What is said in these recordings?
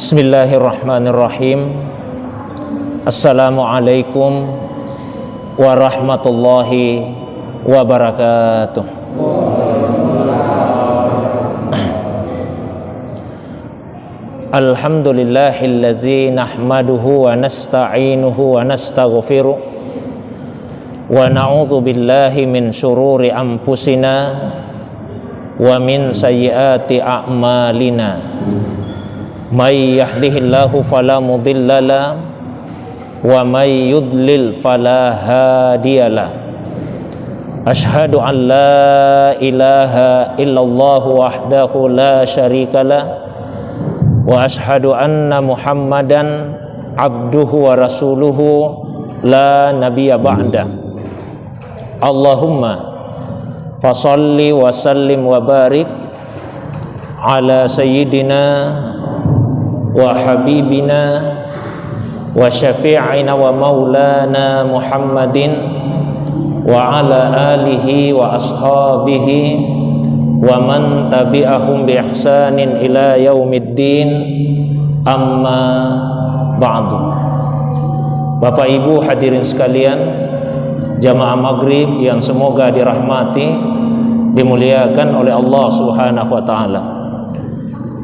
Bismillahirrahmanirrahim. Assalamualaikum warahmatullahi wabarakatuh. Alhamdulillahillazi nahmaduhu wa nasta'inuhu wa nastaghfiruh wa na'udzu billahi min syururi anfusina wa min sayyiati a'malina. May yahdihillahu fala mudilla la wa may yudlil fala hadiyalah. Asyhadu an la ilaha illallah wahdahu la syarikalah wa asyhadu anna Muhammadan abduhu wa rasuluhu la nabiyya ba'da. Allahumma fasalli wa sallim wa barik ala sayyidina wa habibina wa syafi'ina wa maulana Muhammadin wa ala alihi wa ashabihi wa man tabi'ahum bi ihsanin ila yaumiddin, amma ba'du. Bapak Ibu hadirin sekalian, jamaah maghrib yang semoga dirahmati, dimuliakan oleh Allah Subhanahu wa taala.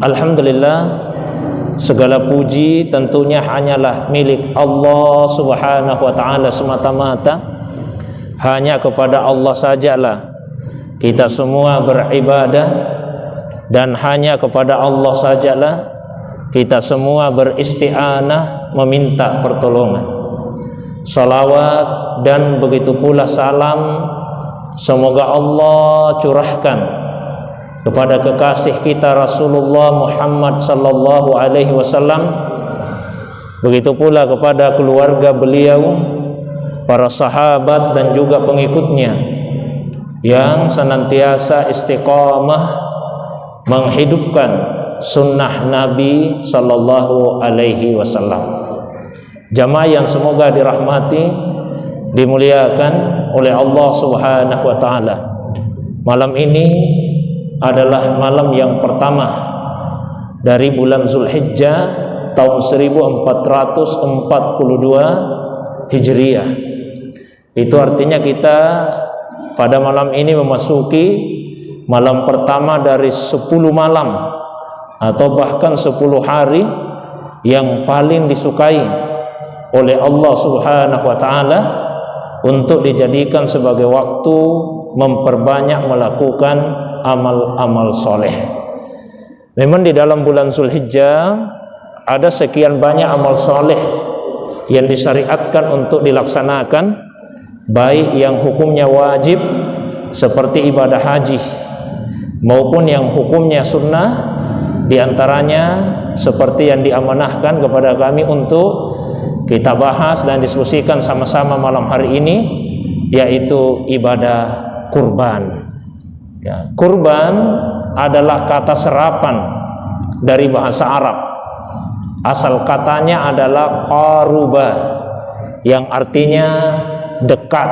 Alhamdulillah, segala puji tentunya hanyalah milik Allah Subhanahu wa ta'ala semata-mata. Hanya kepada Allah sajalah kita semua beribadah, dan hanya kepada Allah sajalah kita semua beristi'anah, meminta pertolongan. Salawat dan begitu pula salam semoga Allah curahkan kepada kekasih kita Rasulullah Muhammad sallallahu alaihi wasallam, begitu pula kepada keluarga beliau, para sahabat dan juga pengikutnya yang senantiasa istiqamah menghidupkan sunnah Nabi sallallahu alaihi wasallam. Jamaah yang semoga dirahmati, dimuliakan oleh Allah Subhanahu wa taala. Malam ini adalah malam yang pertama dari bulan Zulhijjah tahun 1442 Hijriah. Itu artinya kita pada malam ini memasuki malam pertama dari 10 malam atau bahkan 10 hari yang paling disukai oleh Allah Subhanahu wa taala untuk dijadikan sebagai waktu memperbanyak melakukan amal-amal soleh. Memang di dalam bulan Zulhijjah ada sekian banyak amal soleh yang disyariatkan untuk dilaksanakan, baik yang hukumnya wajib seperti ibadah haji maupun yang hukumnya sunnah. Di antaranya seperti yang diamanahkan kepada kami untuk kita bahas dan diskusikan sama-sama malam hari ini, yaitu ibadah kurban. Ya, kurban adalah kata serapan dari bahasa Arab. Asal katanya adalah qaruba, yang artinya dekat.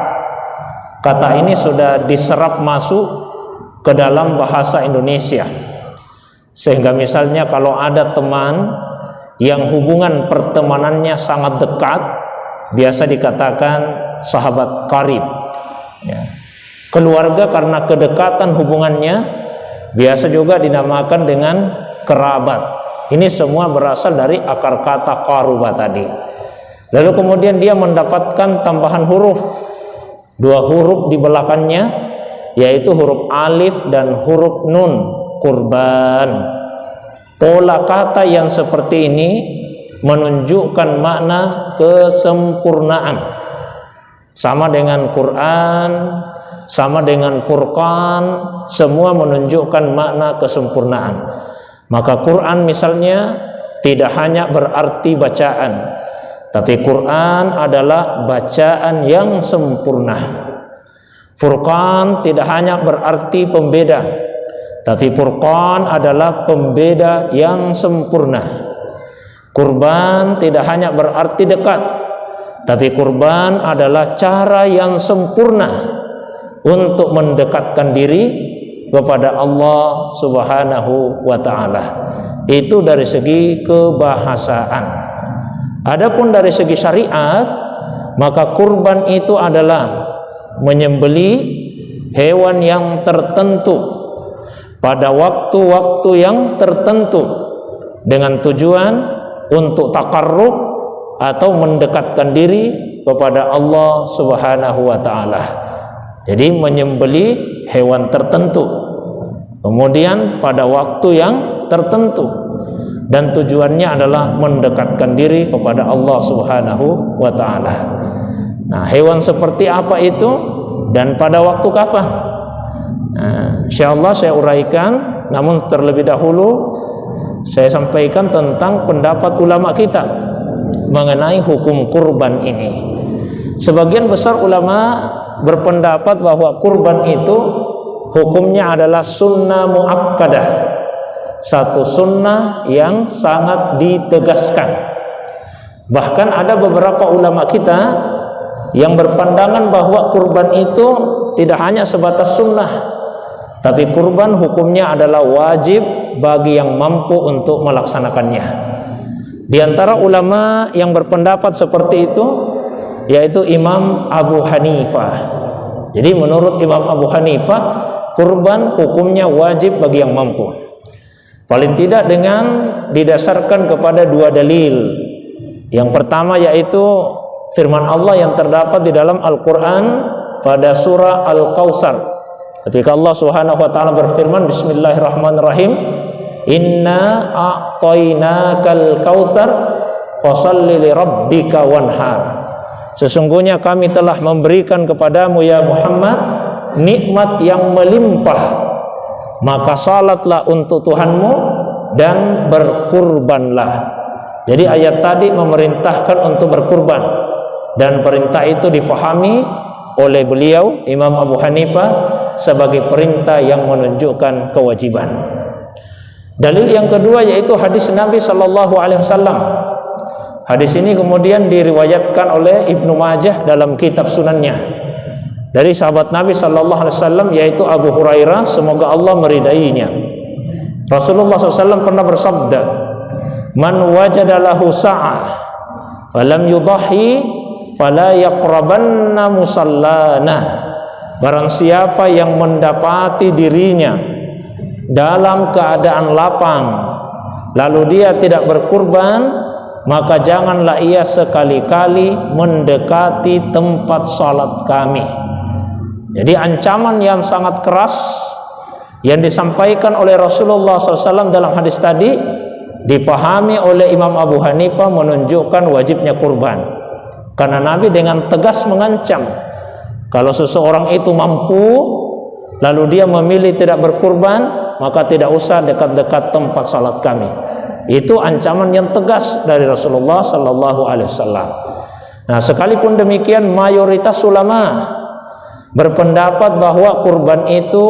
Kata ini sudah diserap masuk ke dalam bahasa Indonesia, sehingga misalnya kalau ada teman yang hubungan pertemanannya sangat dekat, biasa dikatakan sahabat karib. Ya. Keluarga karena kedekatan hubungannya biasa juga dinamakan dengan kerabat. Ini semua berasal dari akar kata qaruba tadi. Lalu kemudian dia mendapatkan tambahan huruf, 2 huruf di belakangnya, yaitu huruf alif dan huruf nun, kurban. Pola kata yang seperti ini menunjukkan makna kesempurnaan. Sama dengan Quran, sama dengan Furqan, semua menunjukkan makna kesempurnaan. Maka Quran misalnya tidak hanya berarti bacaan, tapi Quran adalah bacaan yang sempurna. Furqan tidak hanya berarti pembeda, tapi Furqan adalah pembeda yang sempurna. Kurban tidak hanya berarti dekat, tapi kurban adalah cara yang sempurna untuk mendekatkan diri kepada Allah Subhanahu wa ta'ala. Itu dari segi kebahasaan. Adapun dari segi syariat, maka kurban itu adalah menyembeli hewan yang tertentu pada waktu-waktu yang tertentu dengan tujuan untuk takarrub atau mendekatkan diri kepada Allah Subhanahu wa ta'ala. Jadi menyembeli hewan tertentu, kemudian pada waktu yang tertentu, dan tujuannya adalah mendekatkan diri kepada Allah Subhanahu wa ta'ala. Nah, hewan seperti apa itu dan pada waktu kapan? Insyaallah saya uraikan, namun terlebih dahulu saya sampaikan tentang pendapat ulama kita mengenai hukum kurban ini. Sebagian besar ulama berpendapat bahwa kurban itu hukumnya adalah sunnah muakkadah, satu sunnah yang sangat ditegaskan. Bahkan ada beberapa ulama kita yang berpandangan bahwa kurban itu tidak hanya sebatas sunnah, tapi kurban hukumnya adalah wajib bagi yang mampu untuk melaksanakannya. Di antara ulama yang berpendapat seperti itu yaitu Imam Abu Hanifah. Jadi menurut Imam Abu Hanifah, kurban hukumnya wajib bagi yang mampu. Paling tidak dengan didasarkan kepada dua dalil. Yang pertama yaitu firman Allah yang terdapat di dalam Al-Quran pada surah Al-Kautsar. Ketika Allah Subhanahu wa ta'ala berfirman, bismillahirrahmanirrahim, inna a'tainakal kautsar fasholli li rabbika wanhar. Sesungguhnya kami telah memberikan kepadamu ya Muhammad nikmat yang melimpah, maka salatlah untuk Tuhanmu dan berkurbanlah. Jadi ayat tadi memerintahkan untuk berkurban, dan perintah itu difahami oleh beliau Imam Abu Hanifah sebagai perintah yang menunjukkan kewajiban. Dalil yang kedua yaitu hadis Nabi sallallahu alaihi wasallam. Hadis ini kemudian diriwayatkan oleh Ibnu Majah dalam kitab sunannya dari sahabat Nabi sallallahu alaihi wasallam yaitu Abu Hurairah, semoga Allah meridainya. Rasulullah SAW pernah bersabda, man wajada lahu sa'ah falam yudahi fala yaqrabanna musallana. Barang siapa yang mendapati dirinya dalam keadaan lapang lalu dia tidak berkurban, maka janganlah ia sekali-kali mendekati tempat salat kami. Jadi ancaman yang sangat keras yang disampaikan oleh Rasulullah SAW dalam hadis tadi dipahami oleh Imam Abu Hanifah menunjukkan wajibnya kurban. Karena Nabi dengan tegas mengancam, kalau seseorang itu mampu lalu dia memilih tidak berkurban, maka tidak usah dekat-dekat tempat salat kami. Itu ancaman yang tegas dari Rasulullah sallallahu alaihi wasallam. Nah, sekalipun demikian mayoritas ulama berpendapat bahwa kurban itu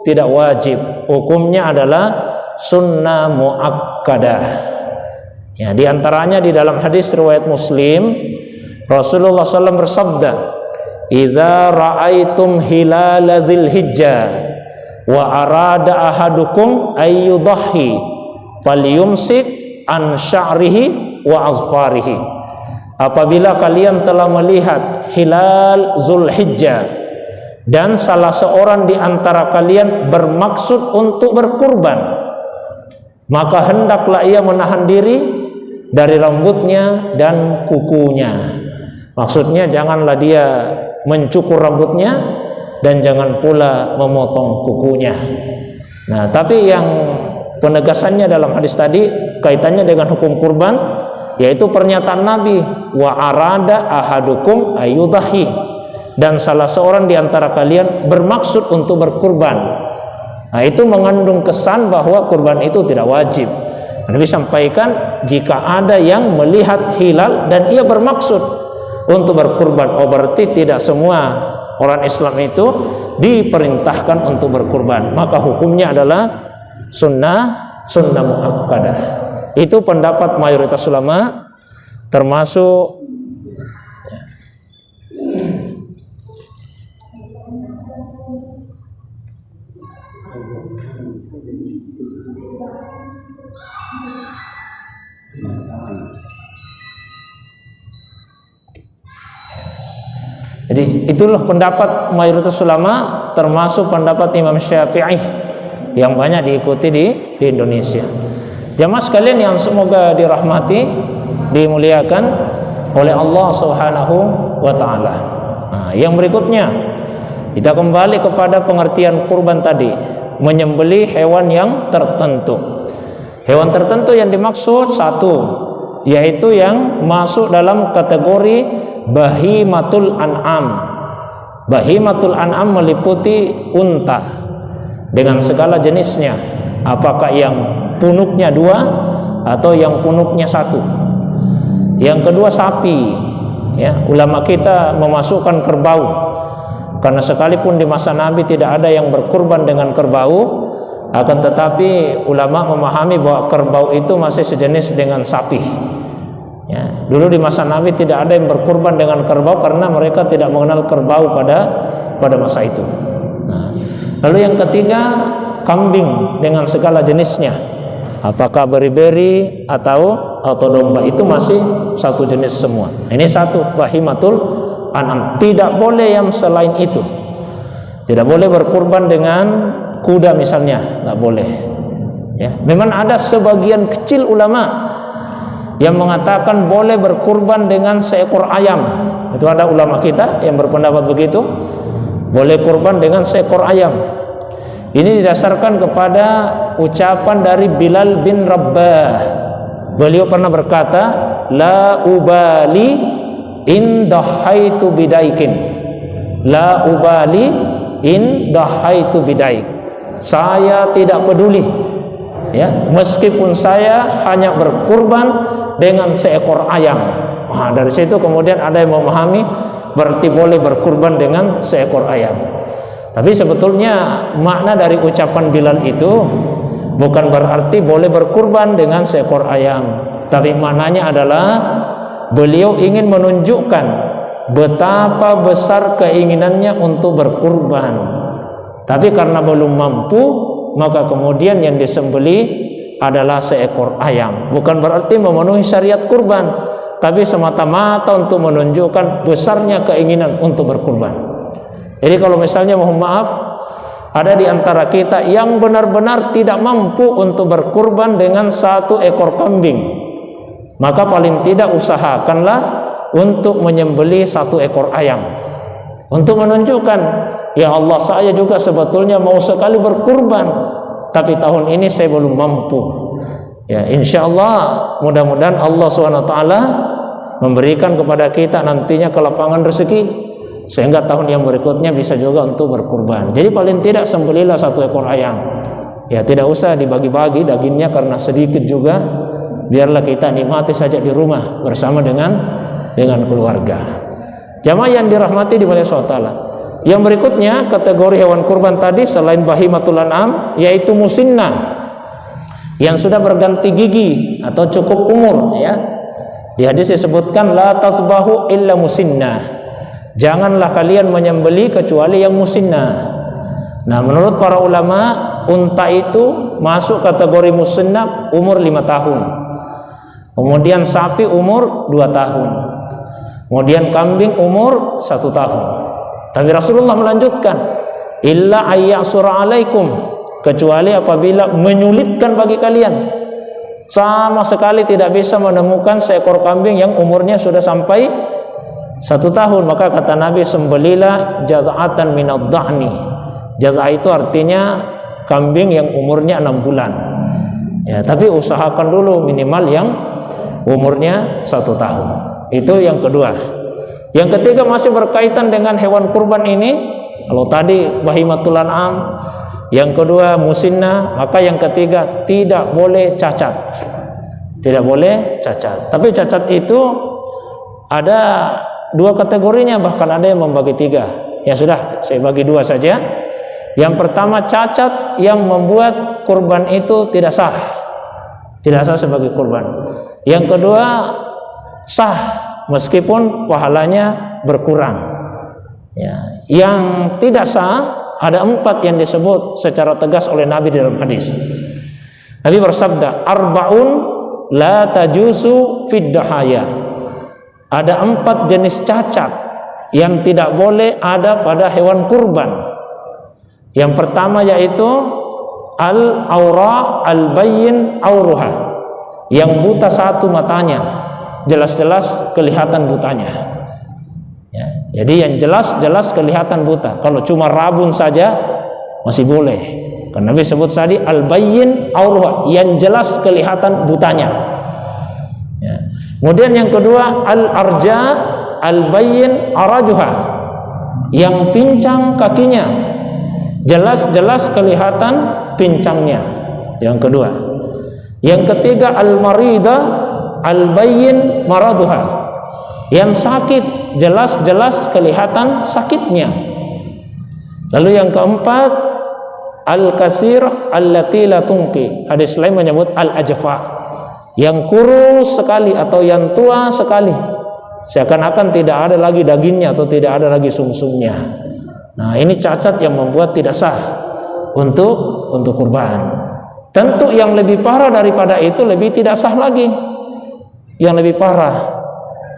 tidak wajib. Hukumnya adalah sunnah muakkadah. Ya, di antaranya di dalam hadis riwayat Muslim, Rasulullah SAW bersabda, "Idza ra'aitum hilala Dzulhijjah wa arada ahadukum ayyudhi falyumsik an sya'rihi wa azfarihi." Apabila kalian telah melihat hilal Dzulhijjah dan salah seorang di antara kalian bermaksud untuk berkurban, maka hendaklah ia menahan diri dari rambutnya dan kukunya. Maksudnya janganlah dia mencukur rambutnya dan jangan pula memotong kukunya. Nah, tapi yang penegasannya dalam hadis tadi kaitannya dengan hukum kurban, yaitu pernyataan Nabi, wa arada ahadukum ayyudahi, dan salah seorang di antara kalian bermaksud untuk berkurban. Nah, itu mengandung kesan bahwa kurban itu tidak wajib. Nabi sampaikan jika ada yang melihat hilal dan ia bermaksud untuk berkurban, oh berarti tidak semua orang Islam itu diperintahkan untuk berkurban, maka hukumnya adalah sunnah muakkadah. Itu pendapat mayoritas ulama, termasuk Jadi itulah pendapat mayoritas ulama, termasuk pendapat Imam Syafi'i yang banyak diikuti di Indonesia. Jamaah sekalian yang semoga dirahmati, dimuliakan oleh Allah Subhanahu wa taala. Nah, yang berikutnya kita kembali kepada pengertian kurban tadi, menyembelih hewan yang tertentu. Hewan tertentu yang dimaksud satu, yaitu yang masuk dalam kategori bahimatul an'am. Bahimatul an'am meliputi unta dengan segala jenisnya, apakah yang punuknya 2 atau yang punuknya 1. Yang kedua sapi, ya, ulama kita memasukkan kerbau, karena sekalipun di masa Nabi tidak ada yang berkurban dengan kerbau, akan tetapi ulama memahami bahwa kerbau itu masih sejenis dengan sapi. Ya, dulu di masa Nabi tidak ada yang berkurban dengan kerbau karena mereka tidak mengenal kerbau pada masa itu. Nah, lalu yang ketiga kambing dengan segala jenisnya, apakah beri-beri atau domba, itu masih satu jenis semua. Ini satu, bahimatul an'am. Tidak boleh yang selain itu. Tidak boleh berkurban dengan kuda misalnya, tidak boleh. Ya, memang ada sebagian kecil ulama yang mengatakan boleh berkurban dengan seekor ayam. Itu ada ulama kita yang berpendapat begitu, boleh kurban dengan seekor ayam. Ini didasarkan kepada ucapan dari Bilal bin Rabah. Beliau pernah berkata, la ubali in dahaitu bidaikin. La ubali in dahaitu bidaik. Saya tidak peduli, ya, meskipun saya hanya berkurban dengan seekor ayam. Nah, dari situ kemudian ada yang memahami berarti boleh berkurban dengan seekor ayam. Tapi sebetulnya makna dari ucapan Bilal itu bukan berarti boleh berkurban dengan seekor ayam, tapi maknanya adalah beliau ingin menunjukkan betapa besar keinginannya untuk berkurban. Tapi karena belum mampu, maka kemudian yang disembelih adalah seekor ayam. Bukan berarti memenuhi syariat kurban, tapi semata-mata untuk menunjukkan besarnya keinginan untuk berkurban. Jadi kalau misalnya mohon maaf, ada di antara kita yang benar-benar tidak mampu untuk berkurban dengan 1 ekor kambing, maka paling tidak usahakanlah untuk menyembelih 1 ekor ayam, untuk menunjukkan, ya Allah, saya juga sebetulnya mau sekali berkurban, tapi tahun ini saya belum mampu. Ya, insya Allah mudah-mudahan Allah SWT memberikan kepada kita nantinya kelapangan rezeki, sehingga tahun yang berikutnya bisa juga untuk berkurban. Jadi paling tidak sembelihlah 1 ekor ayam. Ya, tidak usah dibagi-bagi dagingnya karena sedikit juga, biarlah kita nikmati saja di rumah bersama dengan keluarga. Jamaah yang dirahmati di Allah SWT. Yang berikutnya kategori hewan kurban tadi selain bahimatul an'am, yaitu musinnah, yang sudah berganti gigi atau cukup umur, ya. Di hadis disebutkan la tasbahu illa musinnah. Janganlah kalian menyembelih kecuali yang musinnah. Nah, menurut para ulama, unta itu masuk kategori musinnah umur 5 tahun. Kemudian sapi umur 2 tahun. Kemudian kambing umur 1 tahun. Tapi Rasulullah melanjutkan, illa ayyasura alaikum, kecuali apabila menyulitkan bagi kalian, sama sekali tidak bisa menemukan seekor kambing yang umurnya sudah sampai 1 tahun, maka kata Nabi, sembelilah jaz'atan minad dha'ni. Jaz'ah itu artinya kambing yang umurnya 6 bulan. Ya, tapi usahakan dulu minimal yang umurnya 1 tahun. Itu yang kedua. Yang ketiga masih berkaitan dengan hewan kurban ini. Kalau tadi bahimatul an'am, yang kedua musinnah, maka yang ketiga tidak boleh cacat. Tidak boleh cacat. Tapi cacat itu ada 2 kategorinya, bahkan ada yang membagi 3. Ya sudah, saya bagi 2 saja. Yang pertama, cacat yang membuat kurban itu tidak sah, tidak sah sebagai kurban. Yang kedua, sah meskipun pahalanya berkurang. Ya, yang tidak sah ada 4 yang disebut secara tegas oleh Nabi dalam hadis. Nabi bersabda, arba'un la tajusu fid dahaya. Ada 4 jenis cacat yang tidak boleh ada pada hewan kurban. Yang pertama yaitu al-aura al-bayyin auruha, yang buta satu matanya, jelas-jelas kelihatan butanya. Ya, jadi yang jelas-jelas kelihatan buta. Kalau cuma rabun saja masih boleh. Karena Nabi sebut tadi al-bayyin auruha, yang jelas kelihatan butanya. Ya. Kemudian yang kedua al-arja al-bayyin arajuha, yang pincang kakinya, jelas-jelas kelihatan pincangnya. Yang kedua. Yang ketiga al-marida al-bayyin maraduha, yang sakit, jelas-jelas kelihatan sakitnya. Lalu yang keempat al-kasir allati la tunqi. Hadis lain menyebut al-ajfa, yang kurus sekali atau yang tua sekali, seakan-akan tidak ada lagi dagingnya atau tidak ada lagi sumsumnya. Nah, ini cacat yang membuat tidak sah untuk kurban. Tentu yang lebih parah daripada itu lebih tidak sah lagi. Yang lebih parah,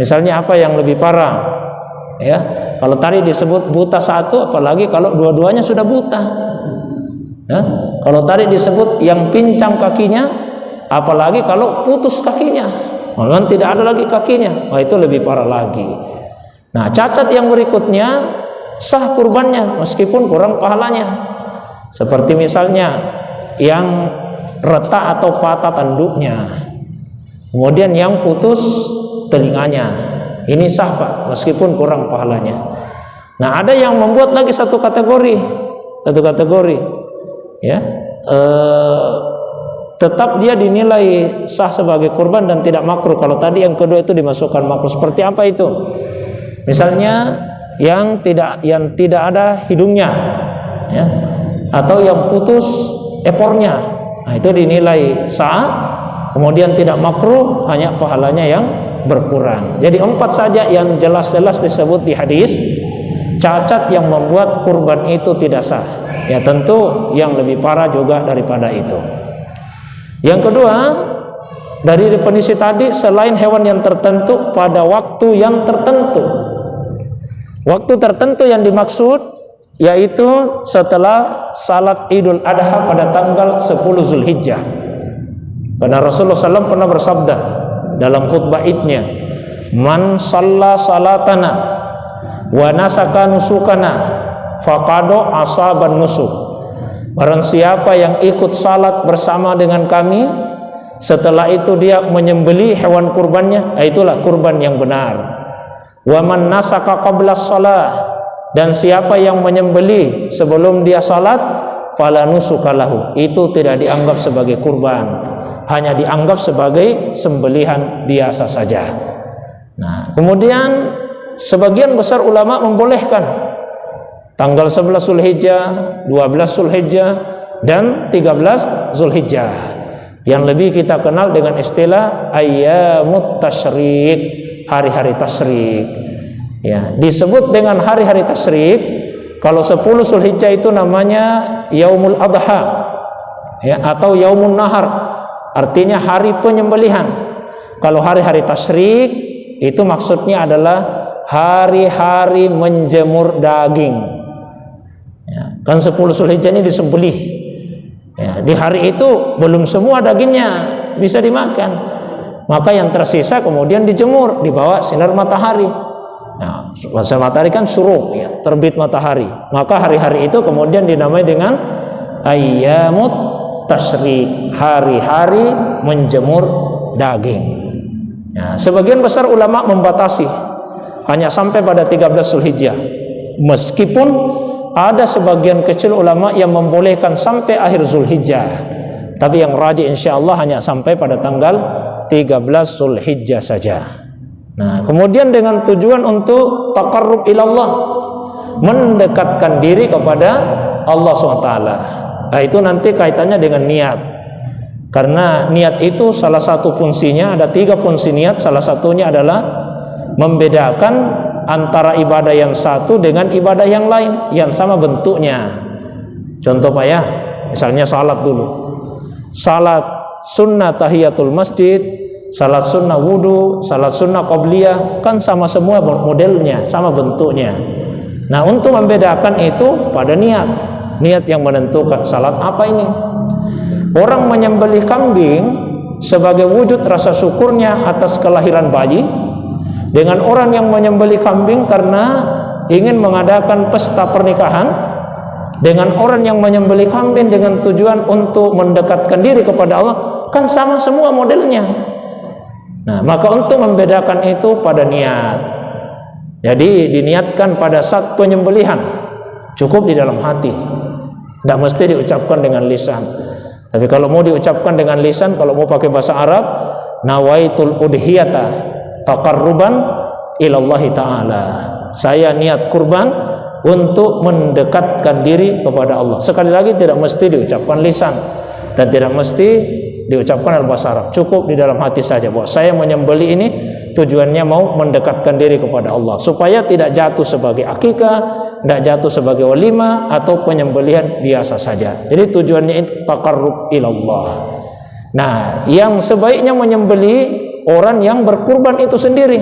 misalnya apa yang lebih parah? Ya, kalau tadi disebut buta satu, apalagi kalau dua-duanya sudah buta. Ya, kalau tadi disebut yang pincang kakinya, apalagi kalau putus kakinya, malah tidak ada lagi kakinya, wah itu lebih parah lagi. Nah, cacat yang berikutnya sah kurbannya meskipun kurang pahalanya. Seperti misalnya yang retak atau patah tanduknya, kemudian yang putus telinganya, ini sah Pak meskipun kurang pahalanya. Nah, ada yang membuat lagi satu kategori ya, tetap dia dinilai sah sebagai kurban dan tidak makruh. Kalau tadi yang kedua itu dimasukkan makruh. Seperti apa itu? Misalnya yang tidak ada hidungnya, ya, atau yang putus ekornya, nah itu dinilai sah, kemudian tidak makruh, hanya pahalanya yang berkurang. Jadi 4 saja yang jelas-jelas disebut di hadis cacat yang membuat kurban itu tidak sah. Ya tentu yang lebih parah juga daripada itu. Yang kedua, dari definisi tadi, selain hewan yang tertentu pada waktu yang tertentu. Waktu tertentu yang dimaksud yaitu setelah salat Idul Adha pada tanggal 10 Zulhijjah. Karena Rasulullah SAW pernah bersabda dalam khutbah Idnya, man shalla salatana wa nasaka nusukana faqado asaban nusuk. Barang siapa yang ikut salat bersama dengan kami, setelah itu dia menyembelih hewan kurbannya, itulah kurban yang benar. Wa man nasaka qabla shalah, dan siapa yang menyembelih sebelum dia salat, fala nusukalahu, itu tidak dianggap sebagai kurban, hanya dianggap sebagai sembelihan biasa saja. Nah, kemudian sebagian besar ulama membolehkan tanggal 11 Zulhijjah, 12 Zulhijjah, dan 13 Zulhijjah, yang lebih kita kenal dengan istilah ayyamut tasyrik, hari-hari tasyrik. Ya, disebut dengan hari-hari tasyrik. Kalau 10 Zulhijjah itu namanya Yaumul Adha, ya, atau Yaumun Nahar, artinya hari penyembelihan. Kalau hari-hari tasyrik itu maksudnya adalah hari-hari menjemur daging. Ya, kan 10 Zulhijjah ini disembelih. Ya, di hari itu belum semua dagingnya bisa dimakan, maka yang tersisa kemudian dijemur di bawah sinar matahari. Nah, sinar matahari kan syuruk, ya, terbit matahari. Maka hari-hari itu kemudian dinamai dengan ayyamut tasyrik, hari-hari menjemur daging. Nah, sebagian besar ulama membatasi hanya sampai pada 13 Zulhijjah, meskipun ada sebagian kecil ulama yang membolehkan sampai akhir Zulhijjah, tapi yang rajih insyaallah hanya sampai pada tanggal 13 Zulhijjah saja. Nah, kemudian dengan tujuan untuk taqarrub ilallah, mendekatkan diri kepada Allah SWT. Nah, itu nanti kaitannya dengan niat. Karena niat itu salah satu fungsinya, ada 3 fungsi niat. Salah satunya adalah membedakan antara ibadah yang satu dengan ibadah yang lain yang sama bentuknya. Contoh Pak ya, misalnya salat dulu. salat sunnah tahiyatul masjid, salat sunnah wudu, salat sunnah qabliyah, kan sama semua modelnya, sama bentuknya. Nah, untuk membedakan itu pada niat yang menentukan salat apa ini. Orang menyembelih kambing sebagai wujud rasa syukurnya atas kelahiran bayi, dengan orang yang menyembelih kambing karena ingin mengadakan pesta pernikahan, dengan orang yang menyembelih kambing dengan tujuan untuk mendekatkan diri kepada Allah, kan sama semua modelnya. Nah, maka untuk membedakan itu pada niat. Jadi diniatkan pada saat penyembelihan, cukup di dalam hati, tidak mesti diucapkan dengan lisan. Tapi kalau mau diucapkan dengan lisan, kalau mau pakai bahasa Arab, nawaitul udhiyata taqarruban ilallahi ta'ala. Saya niat kurban untuk mendekatkan diri kepada Allah. Sekali lagi, tidak mesti diucapkan lisan dan tidak mesti diucapkan dalam bahasa Arab. Cukup di dalam hati saja bahwa saya menyembelih ini tujuannya mau mendekatkan diri kepada Allah, supaya tidak jatuh sebagai akikah, tidak jatuh sebagai walimah atau penyembelihan biasa saja. Jadi tujuannya itu taqarrub ilallah. Nah, yang sebaiknya menyembelih orang yang berkurban itu sendiri.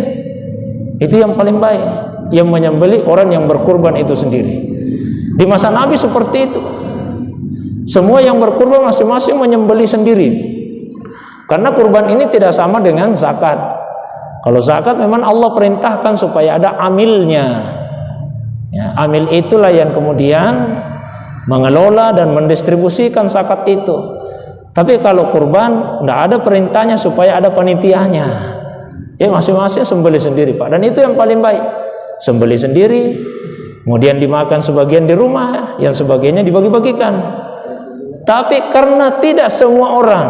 Itu yang paling baik, yang menyembelih orang yang berkurban itu sendiri. Di masa Nabi seperti itu. Semua yang berkurban masing-masing menyembelih sendiri. Karena kurban ini tidak sama dengan zakat. Kalau zakat memang Allah perintahkan supaya ada amilnya. Ya, amil itulah yang kemudian mengelola dan mendistribusikan zakat itu. Tapi kalau kurban tidak ada perintahnya supaya ada panitianya. Ya, masing-masing sembelih sendiri, Pak. Dan itu yang paling baik. Sembelih sendiri, kemudian dimakan sebagian di rumah, yang sebagainya dibagi-bagikan. Tapi karena tidak semua orang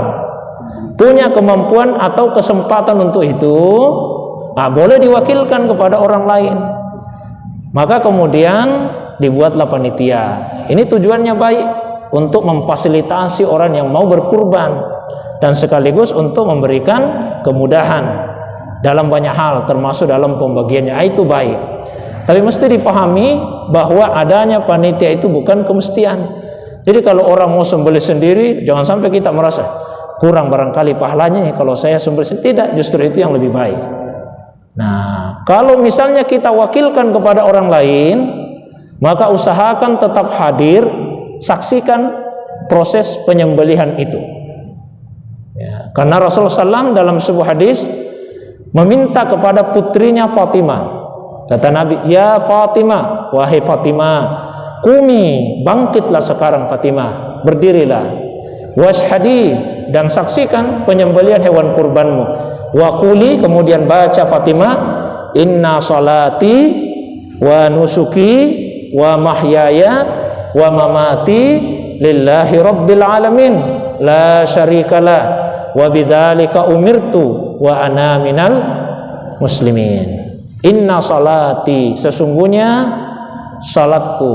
punya kemampuan atau kesempatan untuk itu, boleh diwakilkan kepada orang lain. Maka kemudian dibuatlah panitia. Ini tujuannya baik, untuk memfasilitasi orang yang mau berkurban dan sekaligus untuk memberikan kemudahan dalam banyak hal, termasuk dalam pembagiannya. Itu baik. Tapi mesti dipahami bahwa adanya panitia itu bukan kemestian. Jadi kalau orang mau sembelih sendiri, jangan sampai kita merasa kurang barangkali pahalanya kalau saya sembelih sendiri. Tidak, justru itu yang lebih baik. Nah, kalau misalnya kita wakilkan kepada orang lain, maka usahakan tetap hadir, saksikan proses penyembelihan itu. Ya, karena Rasulullah SAW dalam sebuah hadis meminta kepada putrinya Fatimah. Kata Nabi, ya Fatimah, wahai Fatimah, kumi, bangkitlah sekarang Fatimah, berdirilah, washhadi, dan saksikan penyembelihan hewan kurbanmu. Waquli, kemudian baca Fatimah, inna salati wa nusuki wa mahyaya wa mamati lillahi rabbil alamin la syarikalah wa bidzalika umirtu wa ana minal muslimin. Inna salati, sesungguhnya salatku,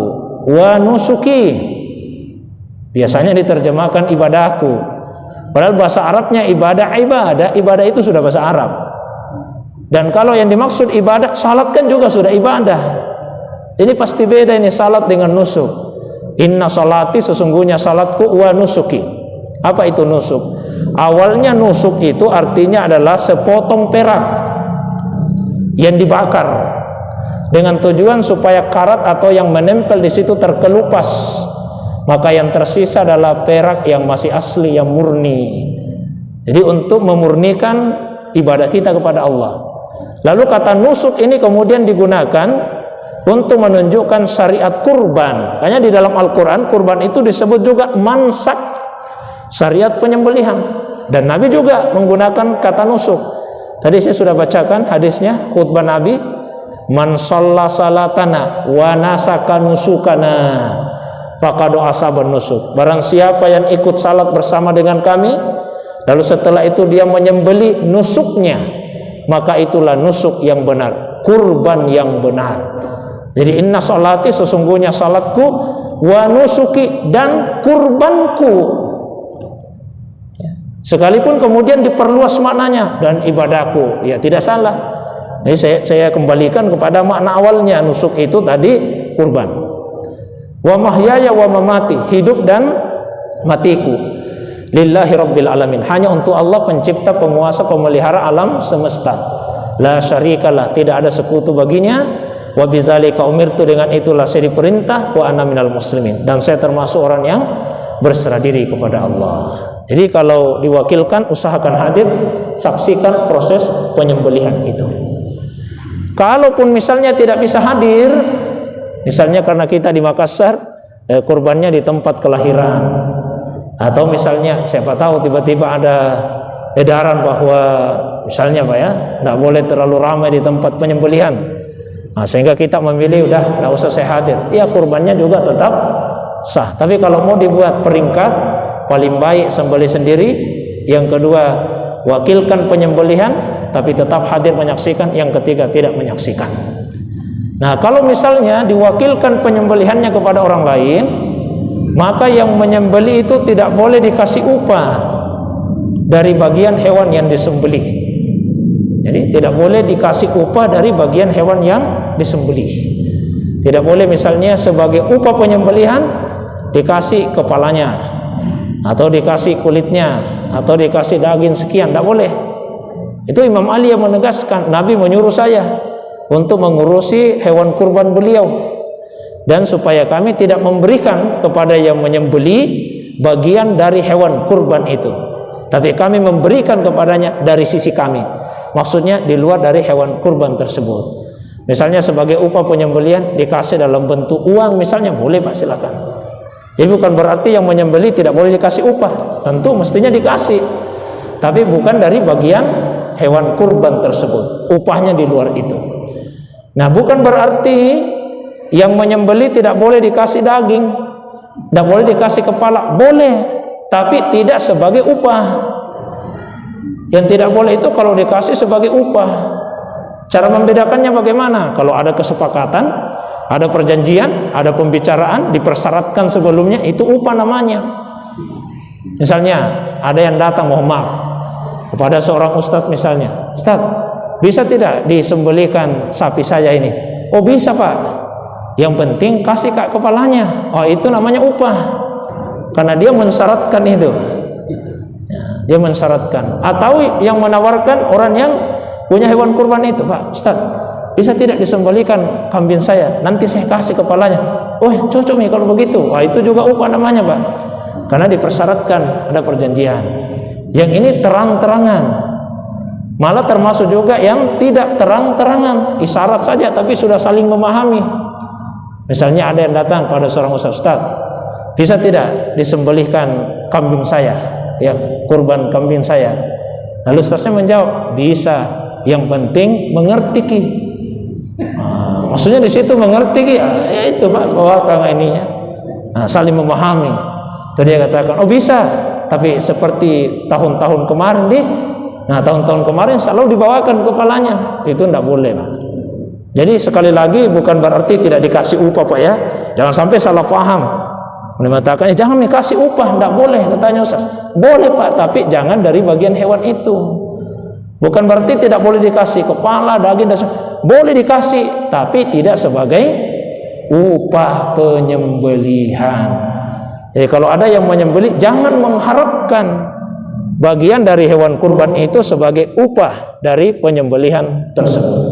wa nusuki, biasanya diterjemahkan ibadahku, padahal bahasa Arabnya ibadah itu sudah bahasa Arab. Dan kalau yang dimaksud ibadah, salat kan juga sudah ibadah. Ini pasti beda ini salat dengan nusuk. Inna salati, sesungguhnya salatku, wa nusuki. Apa itu nusuk? Awalnya nusuk itu artinya adalah sepotong perak yang dibakar dengan tujuan supaya karat atau yang menempel di situ terkelupas, maka yang tersisa adalah perak yang masih asli, yang murni. Jadi untuk memurnikan ibadah kita kepada Allah. Lalu kata nusuk ini kemudian digunakan untuk menunjukkan syariat kurban. Makanya di dalam Al-Quran kurban itu disebut juga mansak, syariat penyembelihan. Dan Nabi juga menggunakan kata nusuk. Tadi saya sudah bacakan hadisnya, khutbah Nabi, man shalla salatana wa nasaka nusukana faqad asaba nusuk. Barang siapa yang ikut salat bersama dengan kami, lalu setelah itu dia menyembelih nusuknya, maka itulah nusuk yang benar, kurban yang benar. Jadi inna salati, sesungguhnya salatku, wa nusuki, dan kurbanku. Sekalipun kemudian diperluas maknanya, dan ibadahku, ya tidak salah. Jadi saya kembalikan kepada makna awalnya, nusuk itu tadi kurban. Wa mahyaya wa mamati, hidup dan matiku. lillahi rabbil alamin, hanya untuk Allah pencipta, penguasa, pemelihara alam semesta. La syarikalah, tidak ada sekutu baginya. Wa bidzalika umirtu, dengan itulah saya diperintah. Wa ana minal muslimin, dan saya termasuk orang yang berserah diri kepada Allah. Jadi kalau diwakilkan, usahakan hadir, saksikan proses penyembelihan itu. Kalaupun misalnya tidak bisa hadir, misalnya karena kita di Makassar, kurbannya di tempat kelahiran, atau misalnya siapa tahu tiba-tiba ada edaran bahwa misalnya Pak ya, tidak boleh terlalu ramai di tempat penyembelihan, nah, sehingga kita memilih udah tidak usah saya hadir, ya kurbannya juga tetap sah. Tapi kalau mau dibuat peringkat, paling baik sembelih sendiri, yang kedua wakilkan penyembelihan tapi tetap hadir menyaksikan, yang ketiga tidak menyaksikan. Nah, kalau misalnya diwakilkan penyembelihannya kepada orang lain, maka yang menyembelih itu tidak boleh dikasih upah dari bagian hewan yang disembelih. Jadi tidak boleh dikasih upah dari bagian hewan yang disembelih. Tidak boleh misalnya sebagai upah penyembelihan dikasih kepalanya, atau dikasih kulitnya, atau dikasih daging sekian, tidak boleh. Itu Imam Ali yang menegaskan, Nabi menyuruh saya untuk mengurusi hewan kurban beliau, dan supaya kami tidak memberikan kepada yang menyembelih bagian dari hewan kurban itu, tapi kami memberikan kepadanya dari sisi kami, maksudnya di luar dari hewan kurban tersebut. Misalnya sebagai upah penyembelihan dikasih dalam bentuk uang misalnya, boleh Pak, silakan. Jadi bukan berarti yang menyembelih tidak boleh dikasih upah, tentu mestinya dikasih, tapi bukan dari bagian hewan kurban tersebut, upahnya di luar itu. Nah, bukan berarti yang menyembelih tidak boleh dikasih daging, tidak boleh dikasih kepala, boleh, tapi tidak sebagai upah. Yang tidak boleh itu kalau dikasih sebagai upah. Cara membedakannya bagaimana? Kalau ada kesepakatan, ada perjanjian, ada pembicaraan, dipersyaratkan sebelumnya, itu upah namanya. Misalnya ada yang datang, mohon maaf, kepada seorang ustadz misalnya, Ustaz, bisa tidak disembelihkan sapi saya ini? Oh bisa Pak, yang penting kasih Kak kepalanya. Oh itu namanya upah, karena dia mensyaratkan itu ya, dia mensyaratkan. Atau yang menawarkan orang yang punya hewan kurban itu, Pak Ustaz, bisa tidak disembelihkan kambing saya, nanti saya kasih kepalanya. Oh cocok nih kalau begitu. Wah itu juga upah namanya Pak, karena dipersyaratkan, ada perjanjian. Yang ini terang-terangan, malah termasuk juga yang tidak terang-terangan, isyarat saja tapi sudah saling memahami. Misalnya ada yang datang pada seorang ustaz, bisa tidak disembelihkan kambing saya, ya kurban kambing saya? Lalu ustaznya menjawab, bisa, yang penting mengerti ki. Nah, maksudnya di situ mengerti ki, ya itu Pak, bawakan ininya. Nah, saling memahami. Jadi dia katakan, oh bisa, tapi seperti tahun-tahun kemarin nah tahun-tahun kemarin selalu dibawakan kepalanya, itu tidak boleh Pak. Jadi sekali lagi bukan berarti tidak dikasih upah Pak ya, jangan sampai salah paham. Mengatakan jangan dikasih upah, tidak boleh katanya Ustaz. Boleh Pak, tapi jangan dari bagian hewan itu. Bukan berarti tidak boleh dikasih kepala, daging, dan boleh dikasih, tapi tidak sebagai upah penyembelihan. Jadi kalau ada yang menyembelih, jangan mengharapkan bagian dari hewan kurban itu sebagai upah dari penyembelihan tersebut.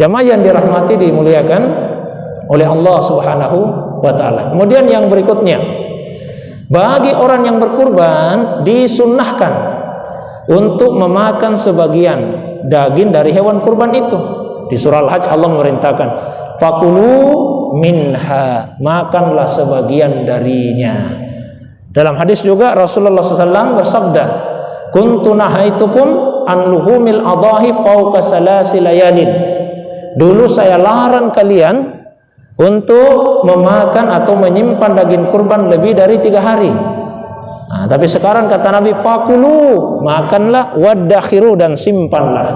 Jamaah yang dirahmati, dimuliakan oleh Allah Subhanahu wa ta'ala. Kemudian yang berikutnya, bagi orang yang berkurban disunnahkan untuk memakan sebagian daging dari hewan kurban itu. Di surah Al-Hajj Allah memerintahkan, fakulu minha, makanlah sebagian darinya. Dalam hadis juga Rasulullah SAW bersabda, kuntu nahaitukum an luhumil adahi fauqa salasi layalin. Dulu saya larang kalian untuk memakan atau menyimpan daging kurban lebih dari 3 hari. Nah, tapi sekarang kata Nabi, fakulu, makanlah, waddakhiru, dan simpanlah.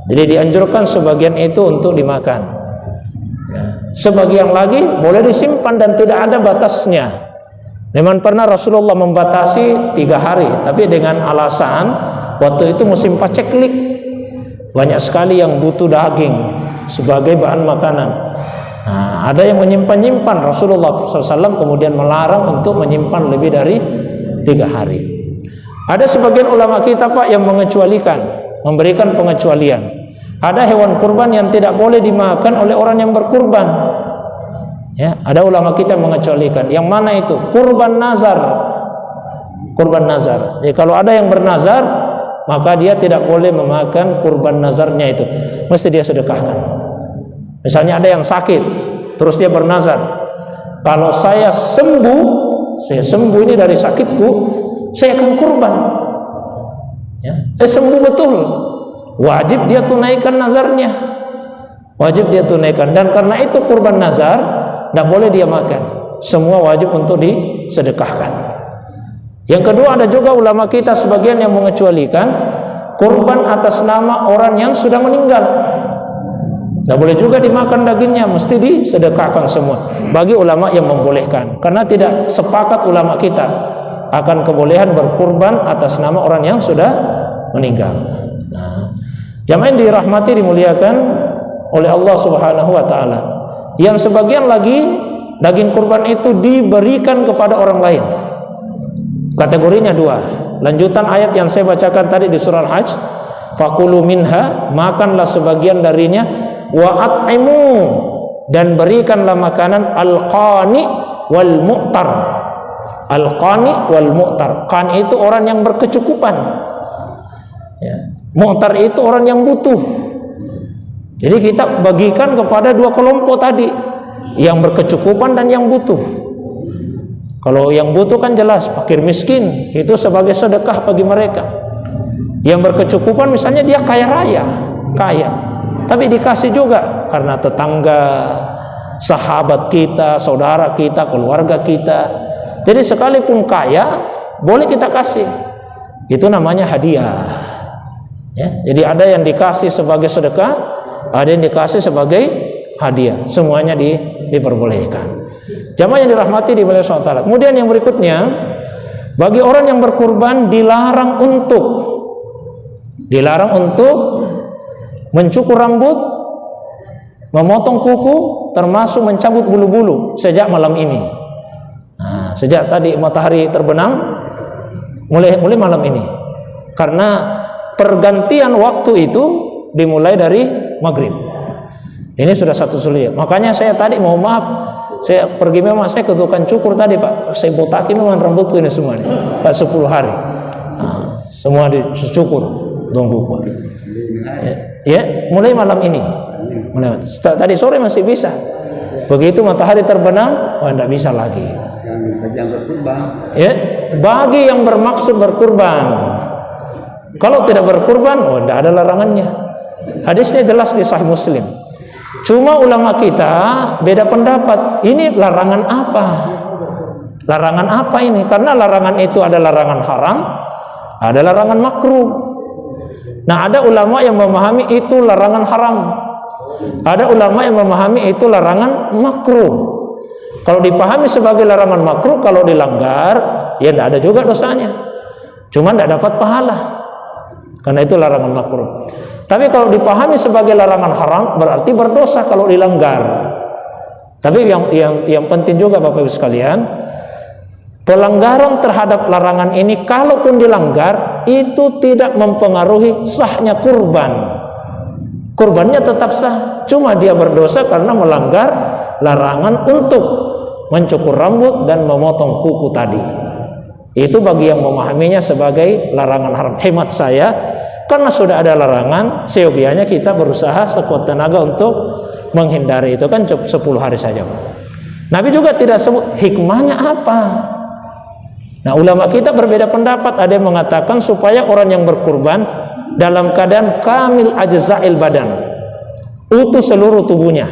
Jadi dianjurkan sebagian itu untuk dimakan. Sebagian lagi boleh disimpan dan tidak ada batasnya. Memang pernah Rasulullah membatasi 3 hari, tapi dengan alasan waktu itu musim paceklik, banyak sekali yang butuh daging sebagai bahan makanan. Nah, ada yang menyimpan-nyimpan. Rasulullah SAW kemudian melarang untuk menyimpan lebih dari 3 hari. Ada sebagian ulama kita Pak yang mengecualikan, memberikan pengecualian. Ada hewan kurban yang tidak boleh dimakan oleh orang yang berkurban. Ya, ada ulama kita yang mengecualikan. Yang mana itu? Kurban nazar. Kurban nazar. Jadi kalau ada yang bernazar, maka dia tidak boleh memakan kurban nazarnya itu. Mesti dia sedekahkan. Misalnya ada yang sakit, terus dia bernazar, kalau saya sembuh ini dari sakitku, saya akan kurban. Ya, sembuh betul. Wajib dia tunaikan nazarnya. Wajib dia tunaikan. Dan karena itu kurban nazar tidak boleh dia makan. Semua wajib untuk disedekahkan. Yang kedua, ada juga ulama kita sebagian yang mengecualikan kurban atas nama orang yang sudah meninggal. Tidak boleh juga dimakan dagingnya, mesti disedekahkan semua. Bagi ulama yang membolehkan, karena tidak sepakat ulama kita akan kebolehan berkurban atas nama orang yang sudah meninggal. Nah, jamaah yang dirahmati dimuliakan oleh Allah Subhanahu wa taala. Yang sebagian lagi daging kurban itu diberikan kepada orang lain. Kategorinya 2. Lanjutan ayat yang saya bacakan tadi di surah Al-Hajj, faqulu minha, makanlah sebagian darinya, wa at'imu, dan berikanlah makanan al-qani wal mu'tar. Al-qani wal mu'tar. Qani itu orang yang berkecukupan. Ya. Mu'tar itu orang yang butuh. Jadi kita bagikan kepada 2 kelompok tadi, yang berkecukupan dan yang butuh. Kalau yang butuh kan jelas fakir miskin, itu sebagai sedekah bagi mereka. Yang berkecukupan misalnya dia kaya raya, kaya, tapi dikasih juga karena tetangga, sahabat kita, saudara kita, keluarga kita. Jadi sekalipun kaya boleh kita kasih. Itu namanya hadiah. Ya, jadi ada yang dikasih sebagai sedekah, ada yang dikasih sebagai hadiah. Semuanya diperbolehkan. Jamaah yang dirahmati di oleh Allah SWT. Kemudian yang berikutnya, bagi orang yang berkurban dilarang untuk mencukur rambut, memotong kuku, termasuk mencabut bulu-bulu sejak malam ini. Nah, sejak tadi matahari terbenam, mulai malam ini. Karena pergantian waktu itu dimulai dari maghrib. Ini sudah satu sulit. Makanya saya tadi mohon maaf, saya pergi memang saya ke tukang cukur tadi Pak, saya botakin memang rambutku ini semua nih, Pak 10 hari. Nah, semua dicukur, tunggu Pak. Ya, mulai malam ini. Tadi sore masih bisa. Begitu matahari terbenam, tidak bisa lagi. Ya, bagi yang bermaksud berkurban. Kalau tidak berkurban, tidak ada larangannya. Hadisnya jelas di Sahih Muslim. Cuma ulama kita beda pendapat. Ini larangan apa? Larangan apa ini? Karena larangan itu ada larangan haram, ada larangan makruh. Nah, ada ulama yang memahami itu larangan haram. Ada ulama yang memahami itu larangan makruh. Kalau dipahami sebagai larangan makruh, kalau dilanggar, ya tidak ada juga dosanya. Cuma tidak dapat pahala. Karena itu larangan makruh. Tapi kalau dipahami sebagai larangan haram, berarti berdosa kalau dilanggar. Tapi yang penting juga Bapak Ibu sekalian, pelanggaran terhadap larangan ini kalaupun dilanggar, itu tidak mempengaruhi sahnya kurban. Kurbannya tetap sah, cuma dia berdosa karena melanggar larangan untuk mencukur rambut dan memotong kuku tadi. Itu bagi yang memahaminya sebagai larangan haram. Hemat saya, karena sudah ada larangan, seyogianya kita berusaha sekuat tenaga untuk menghindari. Itu kan 10 hari saja. Nabi juga tidak sebut hikmahnya apa. Nah, ulama kita berbeda pendapat. Ada yang mengatakan supaya orang yang berkurban dalam keadaan kamil ajza'il badan, utuh seluruh tubuhnya.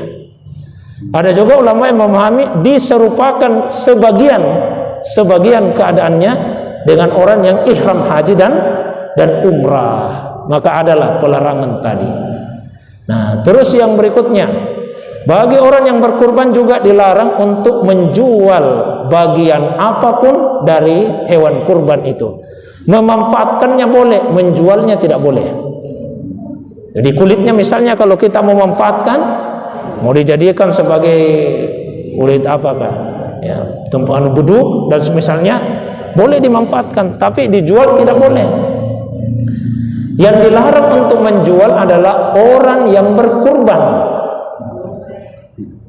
Ada juga ulama yang memahami diserupakan sebagian keadaannya dengan orang yang ihram haji dan umrah. Maka adalah pelarangan tadi. Nah, terus yang berikutnya, bagi orang yang berkurban juga dilarang untuk menjual bagian apapun dari hewan kurban itu. Memanfaatkannya boleh, menjualnya tidak boleh. Jadi kulitnya misalnya kalau kita memanfaatkan, mau dijadikan sebagai kulit apakah? Ya, tumpuan beduk dan misalnya boleh dimanfaatkan, tapi dijual tidak boleh. Yang dilarang untuk menjual adalah orang yang berkurban.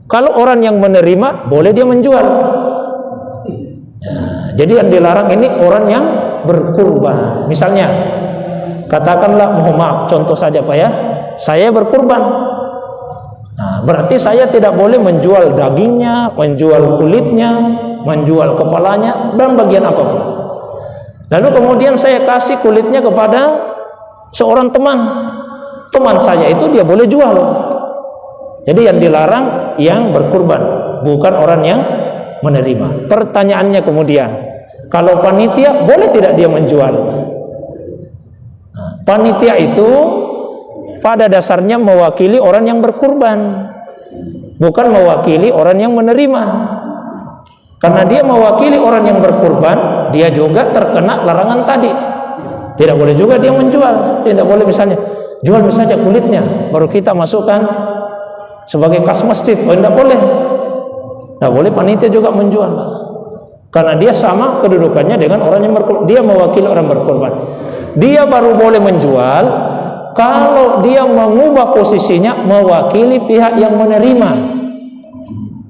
Kalau orang yang menerima, boleh dia menjual. Jadi yang dilarang ini orang yang berkurban. Misalnya, katakanlah, mohon maaf, contoh saja Pak ya, saya berkurban. Nah, berarti saya tidak boleh menjual dagingnya, menjual kulitnya, menjual kepalanya, dan bagian apapun. Lalu kemudian saya kasih kulitnya kepada seorang teman. Teman saya itu dia boleh jual. Jadi yang dilarang yang berkurban, bukan orang yang menerima. Pertanyaannya kemudian, kalau panitia boleh tidak dia menjual? Nah, panitia itu pada dasarnya mewakili orang yang berkurban, bukan mewakili orang yang menerima. Karena dia mewakili orang yang berkurban, dia juga terkena larangan tadi. Tidak boleh juga dia menjual. Tidak boleh misalnya jual misalnya kulitnya, baru kita masukkan sebagai kas masjid. Oh, tidak boleh. Tidak boleh panitia juga menjual. Karena dia sama kedudukannya dengan orang yang berkurban. Dia mewakili orang berkurban. Dia baru boleh menjual kalau dia mengubah posisinya mewakili pihak yang menerima.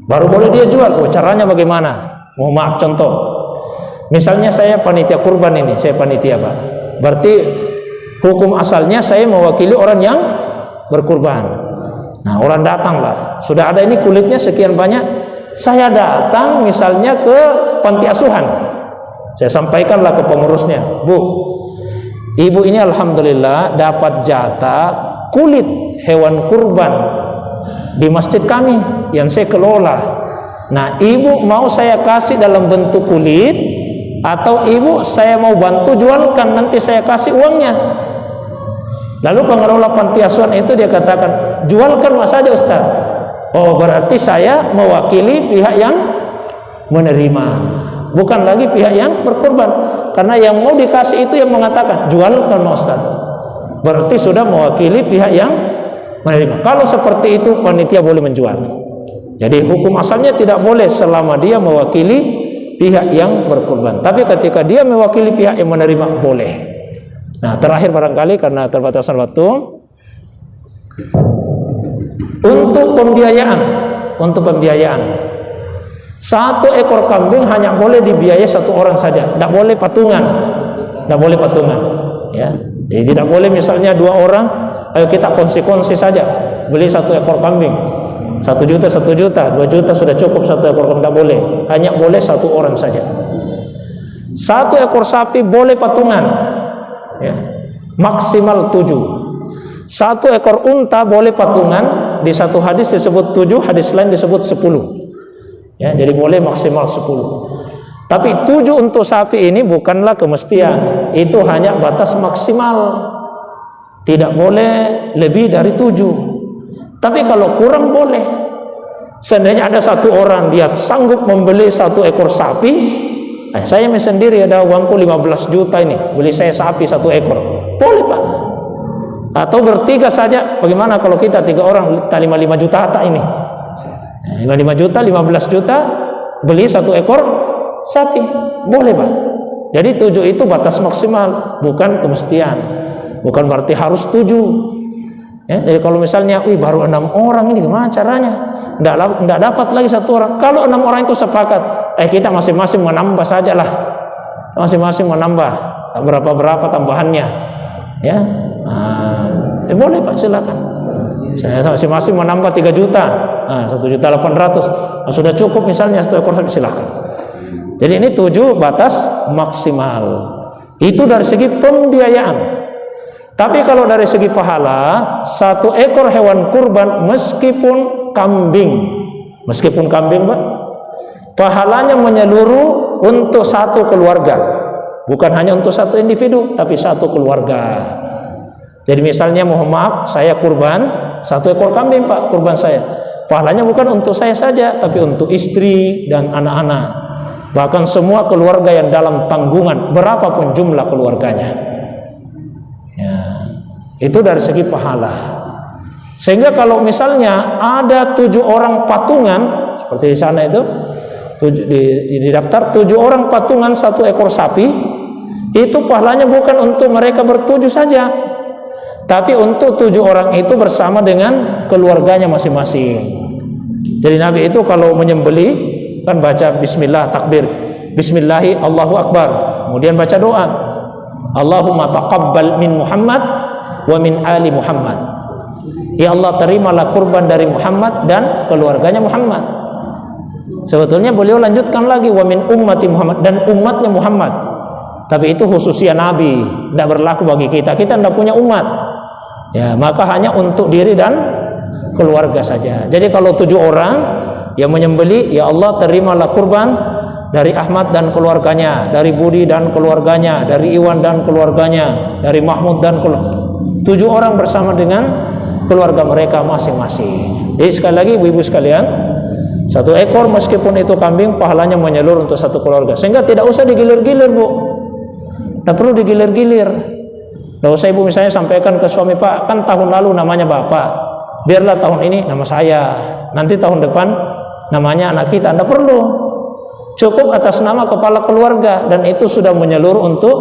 Baru boleh dia jual. Oh, caranya bagaimana? Mohon maaf, contoh. Misalnya saya panitia kurban ini, saya panitia Pak. Berarti hukum asalnya saya mewakili orang yang berkurban. Nah, orang datanglah, sudah ada ini kulitnya sekian banyak. Saya datang misalnya ke panti asuhan. Saya sampaikanlah ke pengurusnya, Bu, ibu ini alhamdulillah dapat jatah kulit hewan kurban di masjid kami yang saya kelola. Nah, ibu mau saya kasih dalam bentuk kulit, atau ibu saya mau bantu jualkan, nanti saya kasih uangnya. Lalu pengelola panti asuhan itu dia katakan, jualkan mas saja Ustaz. Oh, berarti saya mewakili pihak yang menerima, bukan lagi pihak yang berkorban. Karena yang mau dikasih itu yang mengatakan, jualkan mas Ustaz. Berarti sudah mewakili pihak yang menerima. Kalau seperti itu panitia boleh menjual. Jadi hukum asalnya tidak boleh selama dia mewakili pihak yang berkorban. Tapi ketika dia mewakili pihak yang menerima, boleh. Nah, terakhir barangkali karena terbatasan waktu, untuk pembiayaan, satu ekor kambing hanya boleh dibiayai satu orang saja, tidak boleh patungan, ya. Jadi tidak boleh misalnya dua orang, ayo kita kongsi saja, beli satu ekor kambing, 1 juta, 2 juta sudah cukup satu ekor kambing, tidak boleh, hanya boleh satu orang saja. Satu ekor sapi boleh patungan, ya, maksimal 7. Satu ekor unta boleh patungan, di satu hadis disebut 7, hadis lain disebut 10. Ya, jadi boleh maksimal 10. Tapi 7 untuk sapi ini bukanlah kemestian, itu hanya batas maksimal. Tidak boleh lebih dari 7. Tapi kalau kurang boleh. Seandainya ada satu orang dia sanggup membeli satu ekor sapi, saya sendiri ada uangku 15 juta ini, beli saya sapi 1 ekor, boleh Pak. Atau bertiga saja, bagaimana kalau kita 3 orang 5 juta tak ini, 5 juta, 15 juta beli 1 ekor sapi, boleh Pak. Jadi 7 itu batas maksimal, bukan kemestian, bukan berarti harus 7. Ya, jadi kalau misalnya, baru 6 orang ini gimana caranya? Tidak dapat lagi 1 orang. Kalau 6 orang itu sepakat, kita masing-masing menambah sajalah, masing-masing menambah berapa tambahannya, ya. Boleh Pak, silakan. Saya masing-masing menambah 3 juta, 1.800.000, sudah cukup misalnya 1 ekor sapi, silakan. Jadi ini 7 batas maksimal. Itu dari segi pembiayaan. Tapi kalau dari segi pahala, 1 ekor hewan kurban meskipun kambing Pak, pahalanya menyeluruh untuk 1 keluarga, bukan hanya untuk 1 individu, tapi 1 keluarga. Jadi misalnya mohon maaf, saya kurban 1 ekor kambing Pak, kurban saya, pahalanya bukan untuk saya saja, tapi untuk istri dan anak-anak, bahkan semua keluarga yang dalam tanggungan, berapapun jumlah keluarganya. Ya, itu dari segi pahala. Sehingga kalau misalnya ada 7 orang patungan seperti di sana itu, di daftar 7 orang patungan 1 ekor sapi, itu pahalanya bukan untuk mereka bertujuh saja, tapi untuk 7 orang itu bersama dengan keluarganya masing-masing. Jadi Nabi itu kalau menyembelih kan baca bismillah, takbir, bismillahi Allahu Akbar, kemudian baca doa, Allahumma taqabbal min Muhammad wa min ali Muhammad. Ya Allah, terimalah kurban dari Muhammad dan keluarganya Muhammad. Sebetulnya beliau lanjutkan lagi, wa min ummati Muhammad, dan umatnya Muhammad. Tapi itu khususnya Nabi, tidak berlaku bagi kita. Kita tidak punya umat, ya, maka hanya untuk diri dan keluarga saja. Jadi kalau 7 orang yang menyembelih, ya Allah terimalah kurban dari Ahmad dan keluarganya, dari Budi dan keluarganya, dari Iwan dan keluarganya, dari Mahmud dan 7 orang bersama dengan keluarga mereka masing-masing. Jadi sekali lagi ibu-ibu sekalian, 1 ekor meskipun itu kambing, pahalanya menyeluruh untuk 1 keluarga. Sehingga tidak usah digilir-gilir, Bu. Tidak perlu digilir-gilir. Tidak usah ibu misalnya sampaikan ke suami, Pak, kan tahun lalu namanya Bapak, biarlah tahun ini nama saya, nanti tahun depan namanya anak kita. Tidak perlu. Cukup atas nama kepala keluarga, dan itu sudah menyeluruh untuk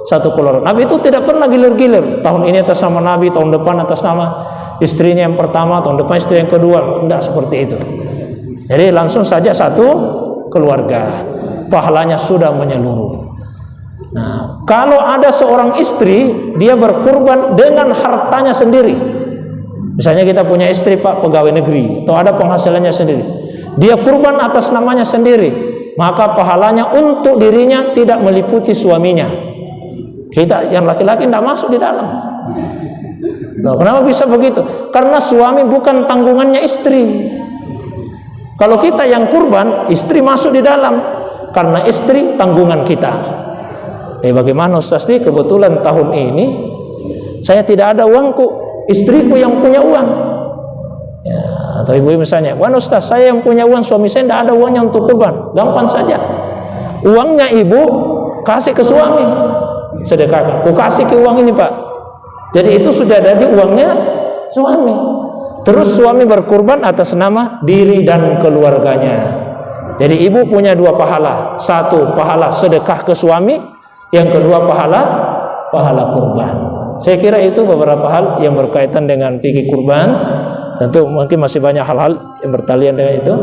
1 keluarga. Nabi itu tidak pernah gilir-gilir. Tahun ini atas nama Nabi, tahun depan atas nama istrinya yang pertama, tahun depan istri yang kedua. Tidak seperti itu. Jadi langsung saja 1 keluarga, pahalanya sudah menyeluruh. Nah, kalau ada seorang istri, dia berkurban dengan hartanya sendiri. Misalnya kita punya istri, Pak, pegawai negeri, atau ada penghasilannya sendiri, dia kurban atas namanya sendiri, maka pahalanya untuk dirinya tidak meliputi suaminya. Kita yang laki-laki tidak masuk di dalam. Loh, kenapa bisa begitu? Karena suami bukan tanggungannya istri. Kalau kita yang kurban, istri masuk di dalam, karena istri tanggungan kita. Bagaimana Ustaz? Kebetulan tahun ini saya tidak ada uangku, istriku yang punya uang. Ya, atau ibu misalnya, "Wan Ustaz, saya yang punya uang, suami saya tidak ada uangnya untuk kurban." Gampang saja. Uangnya ibu kasih ke suami, sedekahkan. Ku kasih ke uang ini, Pak. Jadi itu sudah ada di uangnya suami. Terus suami berkurban atas nama diri dan keluarganya. Jadi ibu punya 2 pahala. 1 pahala sedekah ke suami, yang kedua pahala kurban. Saya kira itu beberapa hal yang berkaitan dengan fikih kurban. Tentu mungkin masih banyak hal-hal yang bertalian dengan itu.